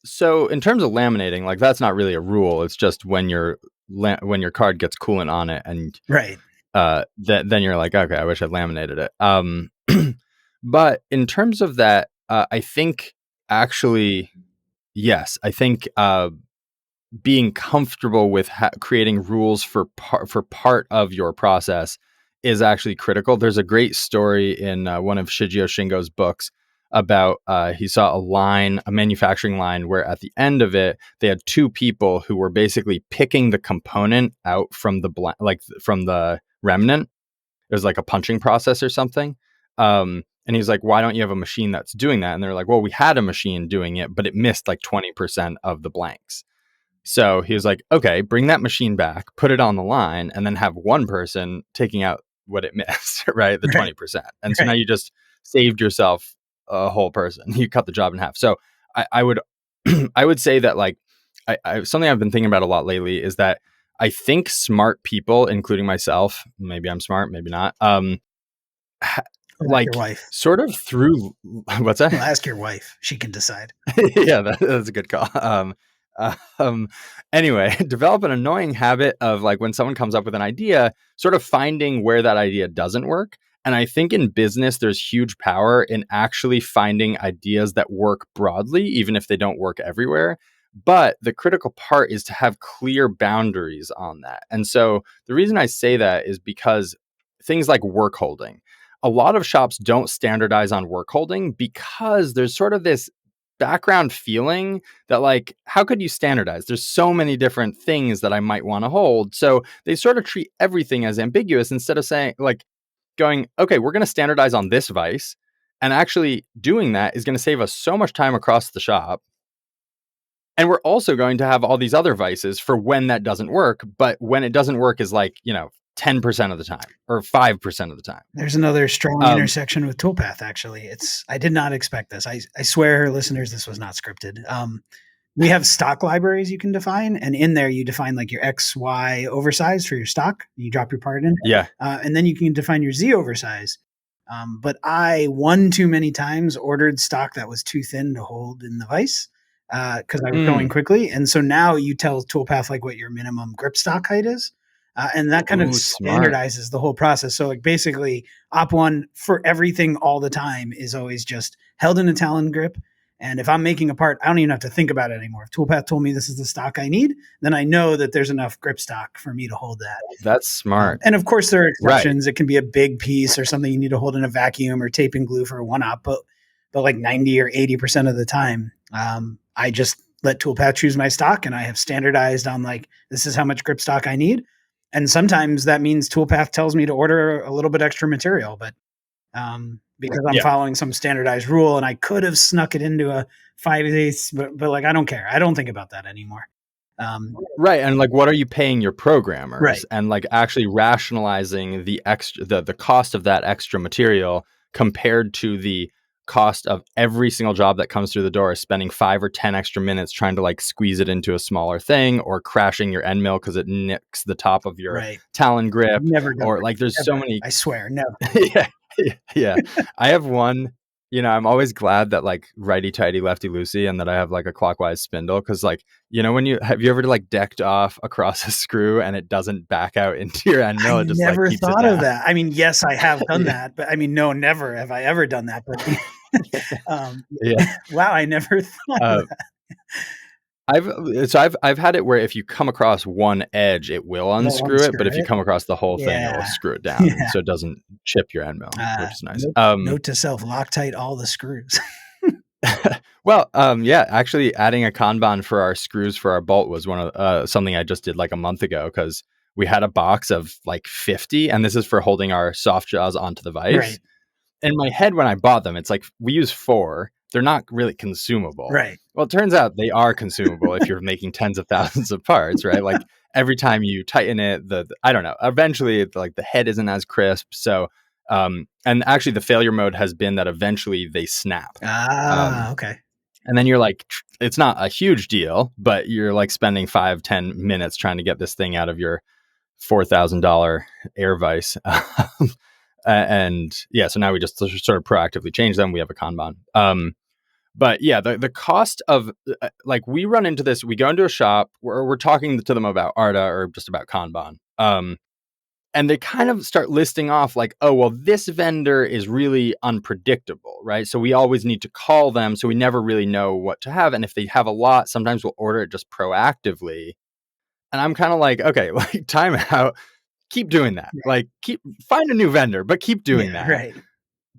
So in terms of laminating, like that's not really a rule. It's just when your card gets coolant on it and right. Then you're like, okay, I wish I'd laminated it. But in terms of that, I think actually, yes, I think being comfortable with creating rules for part of your process is actually critical. There's a great story in one of Shigeo Shingo's books about he saw a manufacturing line where at the end of it they had two people who were basically picking the component out from from the remnant. It was like a punching process or something. And he's like, why don't you have a machine that's doing that? And they're like, well, we had a machine doing it, but it missed like 20% of the blanks. So he was like, okay, bring that machine back, put it on the line, and then have one person taking out what it missed, right? The Right. 20%. And so now Right. you just saved yourself a whole person. You cut the job in half. So I would I would say that like something I've been thinking about a lot lately is that I think smart people, including myself, maybe I'm smart, maybe not, Well, ask your like wife. sort of through what's that? Well, ask your wife. She can decide. Yeah, that's a good call. Um, anyway, develop an annoying habit of like when someone comes up with an idea, sort of finding where that idea doesn't work. And I think in business, there's huge power in actually finding ideas that work broadly, even if they don't work everywhere. But the critical part is to have clear boundaries on that. And so the reason I say that is because things like work holding, a lot of shops don't standardize on work holding because there's sort of this background feeling that like how could you standardize, there's so many different things that I might want to hold, so they sort of treat everything as ambiguous instead of saying like going, okay, we're going to standardize on this vice, and actually doing that is going to save us so much time across the shop, and we're also going to have all these other vices for when that doesn't work, but when it doesn't work is like 10% of the time or 5% of the time. There's another strong um intersection with Toolpath, actually. I did not expect this. I swear, listeners, this was not scripted. We have stock libraries you can define, and in there you define like your X, Y oversize for your stock. You drop your part in, yeah. and then you can define your Z oversize. But I one too many times ordered stock that was too thin to hold in the vise because I was going quickly, and so now you tell Toolpath like what your minimum grip stock height is. And that kind of Ooh, smart. standardizes the whole process. So, like, basically, Op one for everything all the time is always just held in a Talon grip. And if I'm making a part, I don't even have to think about it anymore. If Toolpath told me this is the stock I need, then I know that there's enough grip stock for me to hold that. That's smart. And of course, there are Right. exceptions. It can be a big piece or something you need to hold in a vacuum or tape and glue for a one op. But like 90 or 80% of the time, I just let Toolpath choose my stock, and I have standardized on like, this is how much grip stock I need. And sometimes that means Toolpath tells me to order a little bit extra material, but because I'm following some standardized rule, and I could have snuck it into a 5/8, but like I don't care. I don't think about that anymore. Right. And like, what are you paying your programmers? Right. And like actually rationalizing the extra, the cost of that extra material compared to the cost of every single job that comes through the door, spending 5 or 10 extra minutes trying to like squeeze it into a smaller thing, or crashing your end mill because it nicks the top of your Talon grip. Never done Or that. like there's Never. so many. I swear, never. Yeah. Yeah. I have one, I'm always glad that like righty tighty lefty loosey and that I have like a clockwise spindle, because like, when have you ever like decked off across a screw and it doesn't back out into your end mill? I It just never like keeps thought it of down. that. I mean, yes, I have done Yeah. that, but I mean, no, never have I ever done that. But Yeah. wow, I never thought of that. I've had it where if you come across one edge, it will unscrew it, but if you come across the whole thing, it'll Yeah. screw it down, and so it doesn't chip your end mill, which is nice. Note to self: Loctite all the screws. Well, yeah, actually adding a Kanban for our screws for our bolt was one of something I just did like a month ago, because we had a box of like 50, and this is for holding our soft jaws onto the vise. Right. In my head, when I bought them, it's like we use 4. They're not really consumable. Right. Well, it turns out they are consumable if you're making tens of thousands of parts, right? Like every time you tighten it, I don't know. Eventually, like the head isn't as crisp. So, and actually, the failure mode has been that eventually they snap. Okay. And then you're like, it's not a huge deal, but you're like spending 5-10 minutes trying to get this thing out of your $4,000 air vise. And yeah, so now we just sort of proactively change them. We have a Kanban. But yeah, the cost of like, we run into this, we go into a shop where we're talking to them about Arda or just about Kanban. and they kind of start listing off like, oh, well, this vendor is really unpredictable, right? So we always need to call them. So we never really know what to have. And if they have a lot, sometimes we'll order it just proactively. And I'm kind of like, okay, like time out, keep doing that. Like find a new vendor, but keep doing that. Right.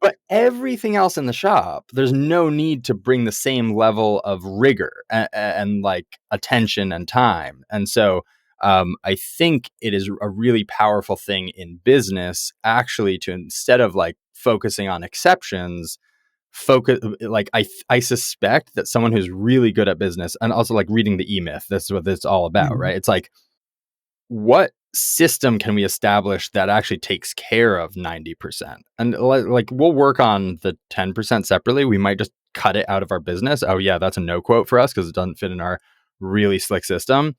But everything else in the shop, there's no need to bring the same level of rigor and like attention and time. And so I think it is a really powerful thing in business, actually, to instead of like focusing on exceptions, focus like I suspect that someone who's really good at business, and also like reading the E-Myth, this is what it's all about, right? It's like, what system can we establish that actually takes care of 90%? And like we'll work on the 10% separately. We might just cut it out of our business. Oh yeah, that's a no quote for us because it doesn't fit in our really slick system.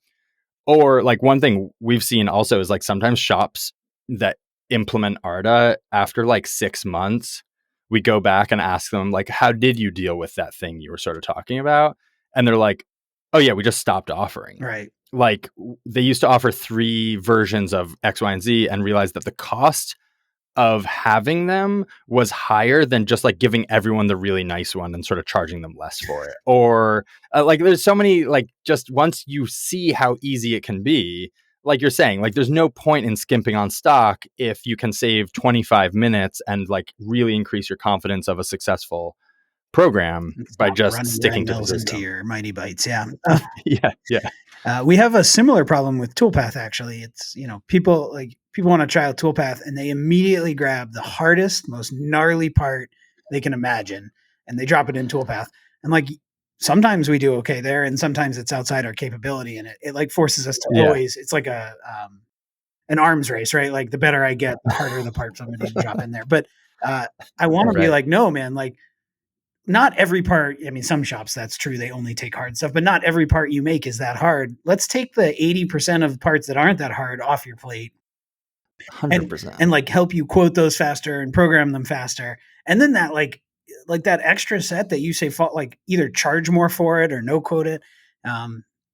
Or like one thing we've seen also is like sometimes shops that implement Arda, after like 6 months, we go back and ask them like, how did you deal with that thing you were sort of talking about? And they're like, oh yeah, we just stopped offering. Right. Like they used to offer 3 versions of X, Y, and Z and realized that the cost of having them was higher than just like giving everyone the really nice one and sort of charging them less for it. Or like there's so many, like, just once you see how easy it can be, like you're saying, like there's no point in skimping on stock if you can save 25 minutes and like really increase your confidence of a successful program by just sticking to the system. Into your mighty bytes. Yeah. Yeah. We have a similar problem with Toolpath. Actually, it's, people want to try out Toolpath and they immediately grab the hardest, most gnarly part they can imagine, and they drop it in Toolpath. And like sometimes we do okay there, and sometimes it's outside our capability, and it like forces us to always. It's like an arms race, right? Like the better I get, the harder the parts I'm going to drop in there. But I want to be like, no, man, like. Not every part. I mean, some shops, that's true. They only take hard stuff, but not every part you make is that hard. Let's take the 80% of parts that aren't that hard off your plate 100%. and like help you quote those faster and program them faster. And then that like that extra set that you say, like either charge more for it or no quote it.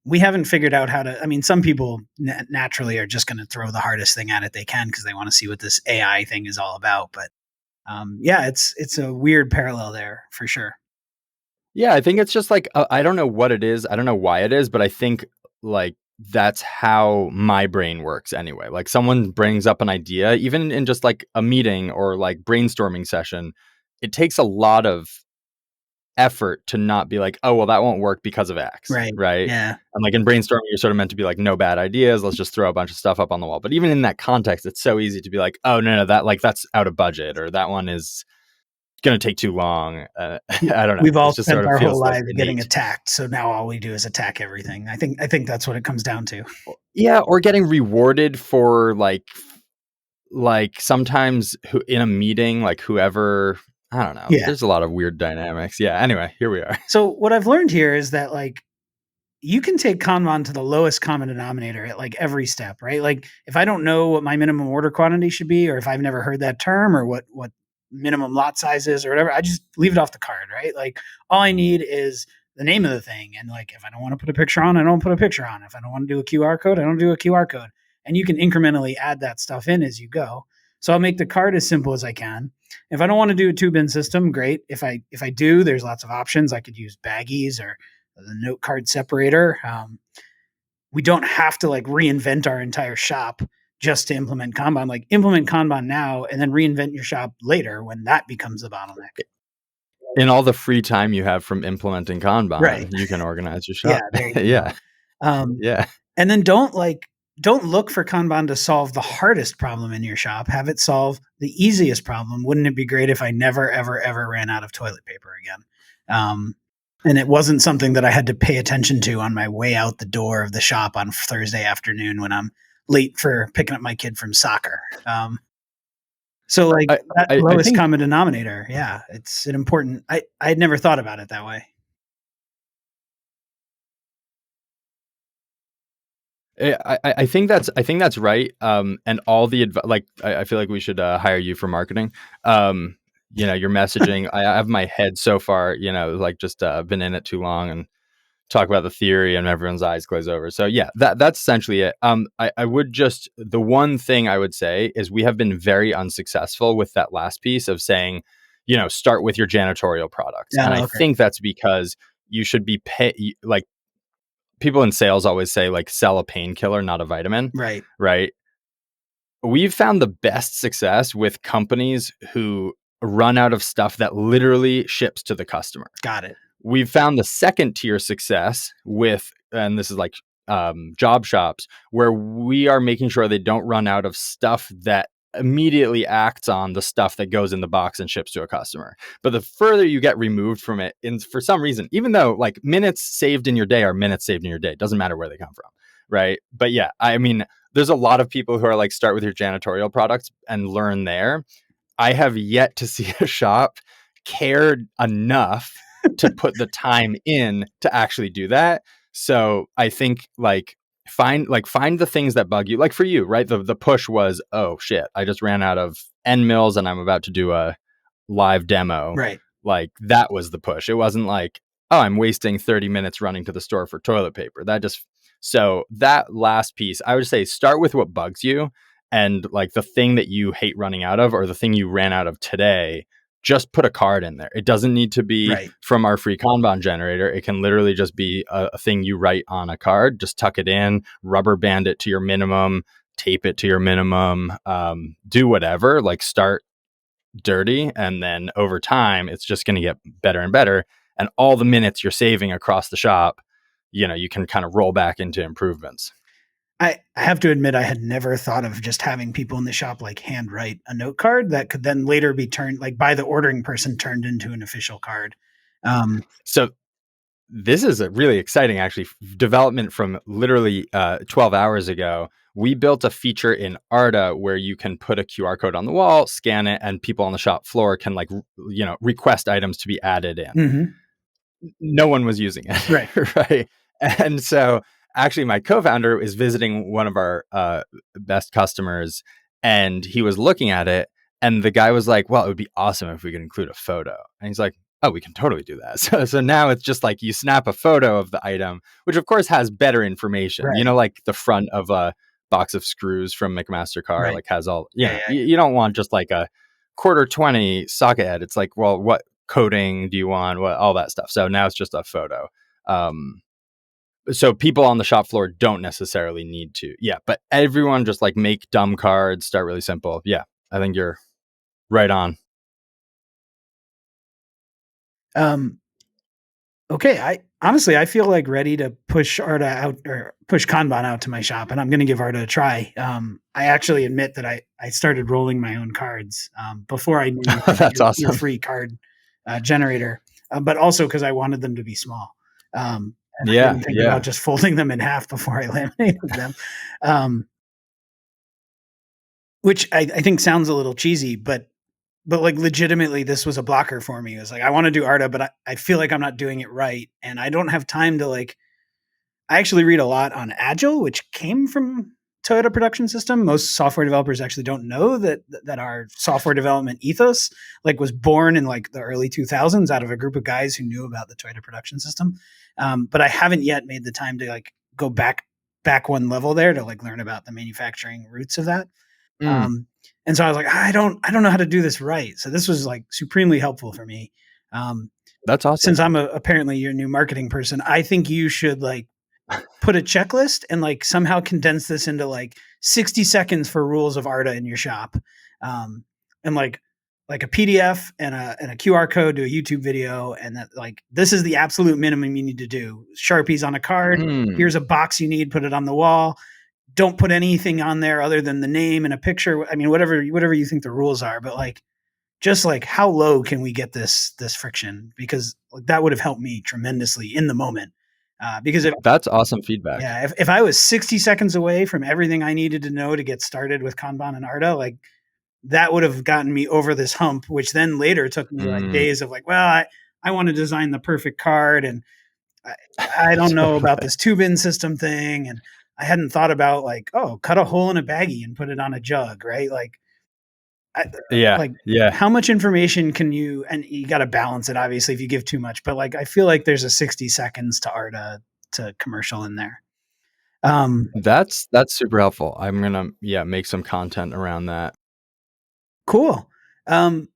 We haven't figured out how to, I mean, some people naturally are just going to throw the hardest thing at it they can because they want to see what this AI thing is all about. But yeah, it's a weird parallel there for sure. Yeah, I think it's just like, I don't know what it is. I don't know why it is, but I think like that's how my brain works anyway. Like someone brings up an idea, even in just like a meeting or like brainstorming session, it takes a lot of effort to not be like, oh, well, that won't work because of X. Right. Yeah. And like in brainstorming, you're sort of meant to be like, no bad ideas. Let's just throw a bunch of stuff up on the wall. But even in that context, it's so easy to be like, oh, no, that's out of budget, or that one is going to take too long. I don't know. We've all spent sort of our whole like lives getting attacked. So now all we do is attack everything. I think that's what it comes down to. Yeah. Or getting rewarded for like sometimes in a meeting, like whoever, I don't know. Yeah. There's a lot of weird dynamics. Yeah. Anyway, here we are. So what I've learned here is that like you can take Kanban to the lowest common denominator at like every step, right? Like if I don't know what my minimum order quantity should be, or if I've never heard that term, or what minimum lot size is or whatever, I just leave it off the card, right? Like all I need is the name of the thing. And like, if I don't want to put a picture on, I don't put a picture on. If I don't want to do a QR code, I don't do a QR code. And you can incrementally add that stuff in as you go. So I'll make the card as simple as I can. If I don't want to do a 2-bin system, great. If I do, there's lots of options. I could use baggies or the note card separator. We don't have to like reinvent our entire shop just to implement Kanban. Like implement Kanban now and then reinvent your shop later when that becomes a bottleneck. In all the free time you have from implementing Kanban, right, you can organize your shop. Yeah. Yeah. And then don't look for Kanban to solve the hardest problem in your shop. Have it solve the easiest problem. Wouldn't it be great if I never, ever, ever ran out of toilet paper again? And it wasn't something that I had to pay attention to on my way out the door of the shop on Thursday afternoon when I'm late for picking up my kid from soccer. So like that lowest common denominator. Yeah. It's an important, I had never thought about it that way. I think that's right. And all the I feel like we should hire you for marketing. Your messaging, I have my head so far, like just been in it too long and talk about the theory and everyone's eyes glaze over. So yeah, that's essentially it. I would just, the one thing I would say is we have been very unsuccessful with that last piece of saying, start with your janitorial products. And Yeah, I okay. think that's because you should be like people in sales always say like sell a painkiller, not a vitamin, Right. right? We've found the best success with companies who run out of stuff that literally ships to the customer. Got it. We've found the second tier success with, and this is like job shops, where we are making sure they don't run out of stuff that immediately acts on the stuff that goes in the box and ships to a customer. But the further you get removed from it, for some reason, even though like minutes saved in your day are minutes saved in your day, it doesn't matter where they come from, right? But yeah, I mean, there's a lot of people who are like, start with your janitorial products and learn there. I have yet to see a shop cared enough to put the time in to actually do that. So I think find the things that bug you. Like for you, right? The push was, oh shit, I just ran out of end mills and I'm about to do a live demo. Right. Like that was the push. It wasn't like, oh, I'm wasting 30 minutes running to the store for toilet paper. So that last piece, I would say start with what bugs you, and like the thing that you hate running out of or the thing you ran out of today, just put a card in there. It doesn't need to be from our free Kanban generator. It can literally just be a thing you write on a card. Just tuck it in, rubber band it to your minimum, tape it to your minimum, do whatever, like start dirty. And then over time, it's just going to get better and better. And all the minutes you're saving across the shop, you can kind of roll back into improvements. I have to admit, I had never thought of just having people in the shop like handwrite a note card that could then later be turned, like by the ordering person, turned into an official card. So this is a really exciting, actually, development from literally 12 hours ago. We built a feature in Arda where you can put a QR code on the wall, scan it, and people on the shop floor can request items to be added in. Mm-hmm. No one was using it. Right. Right. And so actually my co-founder is visiting one of our best customers, and he was looking at it, and the guy was like, well, it would be awesome if we could include a photo. And he's like, oh, we can totally do that. So now it's just like you snap a photo of the item, which of course has better information, Right. like the front of a box of screws from McMaster-Carr, Right. like has all, Yeah. you don't want just like a quarter 20 socket head. It's like, well, what coding do you want? What, all that stuff. So now it's just a photo. So people on the shop floor don't necessarily need to. Yeah. But everyone just like make dumb cards, start really simple. Yeah. I think you're right on. Okay. I feel like ready to push Arda out or push Kanban out to my shop, and I'm going to give Arda a try. I actually admit that I started rolling my own cards before I knew That's awesome. your free card generator, but also because I wanted them to be small. And I didn't think about just folding them in half before I laminated them, which I think sounds a little cheesy, but like legitimately, this was a blocker for me. It was like, I want to do Arda, but I feel like I'm not doing it right. And I don't have time to I actually read a lot on Agile, which came from Toyota Production System. Most software developers actually don't know that our software development ethos was born in the early 2000s out of a group of guys who knew about the Toyota Production System. But I haven't yet made the time to go back one level there to learn about the manufacturing roots of that. And so I was like, I don't know how to do this right. So this was supremely helpful for me. That's awesome. Since I'm apparently your new marketing person, I think you should put a checklist and somehow condense this into 60 seconds for rules of Arda in your shop. And like a PDF and a QR code to a YouTube video. And that this is the absolute minimum you need to do. Sharpies on a card. Here's a box you need, put it on the wall. Don't put anything on there other than the name and a picture. I mean, whatever you think the rules are, but just how low can we get this friction? Because that would have helped me tremendously in the moment. Because that's awesome feedback. Yeah, if I was 60 seconds away from everything I needed to know to get started with Kanban and Arda, that would have gotten me over this hump, which then later took me days of well, I want to design the perfect card, and I don't know about this two-bin system thing, and I hadn't thought about cut a hole in a baggie and put it on a jug, right? Yeah. Like, Yeah. how much information can you, and you got to balance it, obviously, if you give too much, but like, I feel like there's a 60 seconds to Arda to commercial in there. That's super helpful. I'm gonna make some content around that. Cool. Um,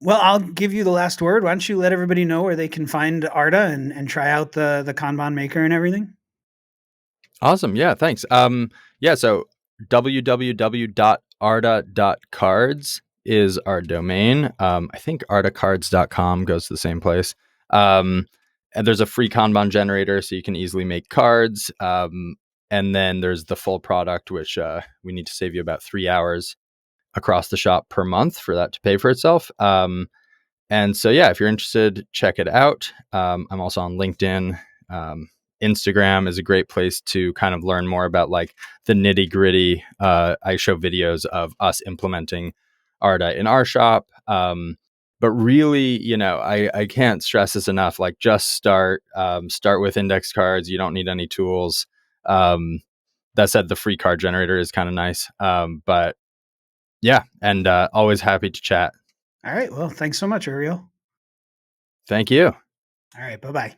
well, I'll give you the last word. Why don't you let everybody know where they can find Arda and try out the Kanban maker and everything? Awesome. Yeah, thanks. So www.arda.cards is our domain. I think ardacards.com goes to the same place. And there's a free Kanban generator, so you can easily make cards. And then there's the full product, which we need to save you about 3 hours across the shop per month for that to pay for itself. And so, yeah, if you're interested, check it out. I'm also on LinkedIn. Instagram is a great place to kind of learn more about like the nitty gritty. I show videos of us implementing Arda in our shop. But really, I can't stress this enough. Like, just start with index cards. You don't need any tools. That said, the free card generator is kind of nice. But yeah, and always happy to chat. All right. Well, thanks so much, Uriel. Thank you. All right. Bye bye.